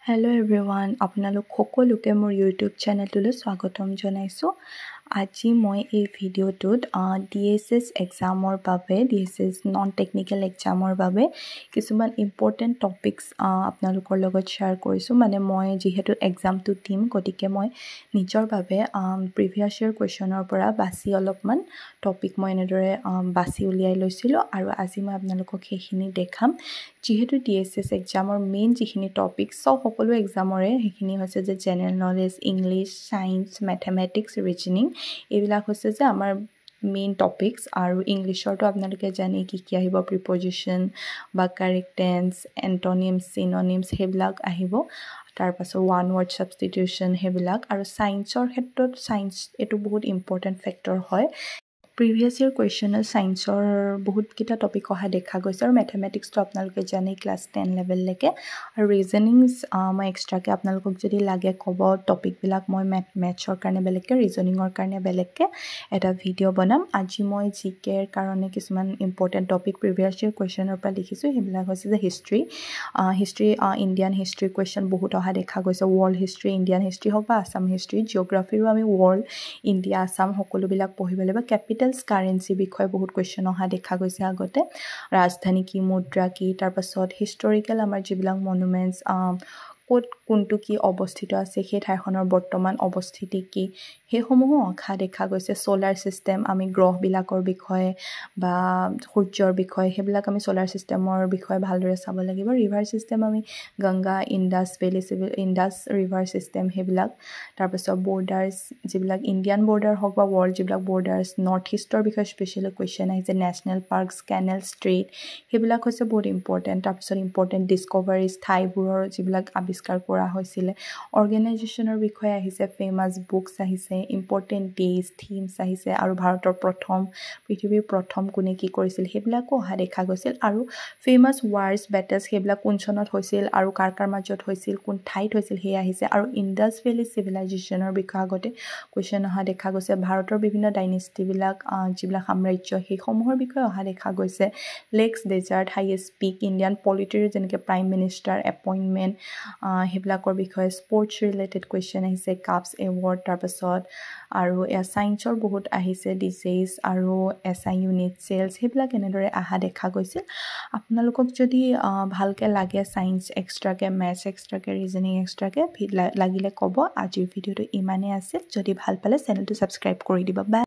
Hello everyone, আপোনালোক সকলোকে মোৰ YouTube চেনেলটোলৈ স্বাগতম জনাইছোঁ। আজি মই এই ভিডিঅ'টোত DSS এক্সামৰ বাবে DSS নন টেকনিকেল এক্সামৰ বাবে কিছুমান ইম্পৰ্টেণ্ট টপিকছ আপোনালোকৰ লগত শ্বেয়াৰ কৰিছোঁ। মানে মই যিহেতু এক্সামটো দিম, গতিকে মই নিজৰ বাবে প্ৰিভিয়াছ ইয়াৰ কুৱেশ্যনৰ পৰা বাছি অলপমান টপিক মই এনেদৰে বাছি উলিয়াই লৈছিলোঁ আৰু আজি মই আপোনালোকক সেইখিনি দেখাম। যিহেতু DSS এক্সামৰ মেইন যিখিনি টপিক সকলো এক্সামৰে সেইখিনি হৈছে যে general knowledge, English, science, mathematics, reasoning, এইবিলাক হৈছে যে আমাৰ মেইন টপিকছ। আৰু ইংলিছৰটো আপোনালোকে জানে কি কি আহিব, প্ৰিপজিশ্যন বা কাৰেক্ট টেন্স, এণ্টনিমছ, চিননিমছ সেইবিলাক আহিব। তাৰপাছত ওৱান ৱৰ্ড ছাবষ্টিটিউশ্যন সেইবিলাক। আৰু ছায়েন্সৰ ক্ষেত্ৰত এইটো বহুত ইম্পৰ্টেণ্ট ফেক্টৰ হয়। প্ৰিভিয়াছ ইয়াৰ কুৱেশ্যনত ছায়েন্সৰ বহুতকেইটা টপিক অহা দেখা গৈছে আৰু মেথমেটিক্সটো আপোনালোকে জানেই ক্লাছ 10 লেভেললৈকে। আৰু ৰিজনিংছ মই এক্সট্ৰাকৈ আপোনালোকক যদি লাগে ক'ব টপিকবিলাক মই মেথছৰ কাৰণে বেলেগকৈ, ৰিজনিঙৰ কাৰণে বেলেগকৈ এটা ভিডিঅ' বনাম। আজি মই জিকেৰ কাৰণে কিছুমান ইম্পৰ্টেণ্ট টপিক প্ৰিভিয়াছ ইয়াৰ কুৱেশ্যনৰ পৰা লিখিছোঁ। সেইবিলাক হৈছে যে হিষ্ট্ৰী, ইণ্ডিয়ান হিষ্ট্ৰী কুৱেশ্যন বহুত অহা দেখা গৈছে। ৱৰ্ল্ড হিষ্ট্ৰী, ইণ্ডিয়ান হিষ্ট্ৰী হওক বা আছাম হিষ্ট্ৰী। জিঅ'গ্ৰাফীৰো আমি ৱৰ্ল্ড, ইণ্ডিয়া, আছাম সকলোবিলাক পঢ়িব লাগিব। কেপিটেলছ, কাৰেঞ্চি বিষয়ে বহুত কুৱেশ্যন অহা দেখা গৈছে আগতে। ৰাজধানী কি, মুদ্ৰা কি, তাৰপাছত হিষ্টৰিকেল আমাৰ যিবিলাক মনুমেণ্টছ, ক'ত কোনটো কি অৱস্থিত আছে, সেই ঠাইখনৰ বৰ্তমান অৱস্থিতি কি, সেইসমূহো অহা দেখা গৈছে। ছ'লাৰ ছিষ্টেম, আমি গ্ৰহবিলাকৰ বিষয়ে বা সূৰ্যৰ বিষয়ে সেইবিলাক আমি ছ'লাৰ ছিষ্টেমৰ বিষয়ে ভালদৰে চাব লাগিব। ৰিভাৰ ছিষ্টেম আমি Ganga, Indus valley, Indus river system সেইবিলাক। তাৰপিছত বৰ্ডাৰ্ছ, যিবিলাক ইণ্ডিয়ান বৰ্ডাৰ হওক বা ৱৰ্ল্ড যিবিলাক বৰ্ডাৰ্ছ, নৰ্থ ইষ্টৰ বিষয়ে স্পেচিয়েলি কুৱেশ্যন আহিছে। নেশ্যনেল পাৰ্কছ, কেনেল, ষ্ট্ৰেইট সেইবিলাক হৈছে বহুত ইম্পৰ্টেণ্ট। তাৰপিছত ইম্পৰ্টেণ্ট ডিছকভাৰিজ, ঠাইবোৰৰ যিবিলাক আৱিষ্কাৰ কৰা হৈছিলে। অৰ্গেনাইজেশ্যনৰ বিষয়ে আহিছে, ফেমাছ বুকছ আহিছে, ইম্পৰ্টেণ্ট ডেইজ, থিমছ আহিছে। আৰু ভাৰতৰ পৃথিৱীৰ প্ৰথম কোনে কি কৰিছিল সেইবিলাকো অহা দেখা গৈছিল। আৰু ফেমাছ ৱাৰ্ছ, বেটেলছ সেইবিলাক কোন চনত হৈছিল আৰু কাৰ কাৰ মাজত হৈছিল, কোন ঠাইত হৈছিল সেই আহিছে। আৰু ইণ্ডাছ ভেলী চিভিলাইজেশ্যনৰ বিষয়ে আগতে কুৱেশ্যন অহা দেখা গৈছে। ভাৰতৰ বিভিন্ন ডাইনেষ্টিবিলাক, যিবিলাক সাম্ৰাজ্য সেইসমূহৰ বিষয়ে অহা দেখা গৈছে। লেকছ, ডেজাৰ্ট, হাইয়েষ্ট পিক, ইণ্ডিয়ান পলিটিৰ যেনেকৈ প্ৰাইম মিনিষ্টাৰ এপইণ্টমেণ্ট সেইবিলাকৰ বিষয়ে। স্পৰ্টছ ৰিলেটেড কুৱেশ্যন আহিছে, কাপছ, এৱাৰ্ড। তাৰপাছত আৰু ছায়েন্সৰ বহুত আহিছে, ডিজিজ আৰু SI ইউনিট, চেলছ সেইবিলাক এনেদৰে অহা দেখা গৈছিল। আপোনালোকক যদি ভালকৈ লাগে ছায়েন্স এক্সট্ৰাকৈ, মেথছ এক্সট্ৰাকৈ, ৰিজনিং এক্সট্ৰাকৈ লাগিলে ক'ব। আজিৰ ভিডিঅ'টো ইমানেই আছিল। যদি ভাল পালে চেনেলটো ছাবস্ক্ৰাইব কৰি দিব। বাই।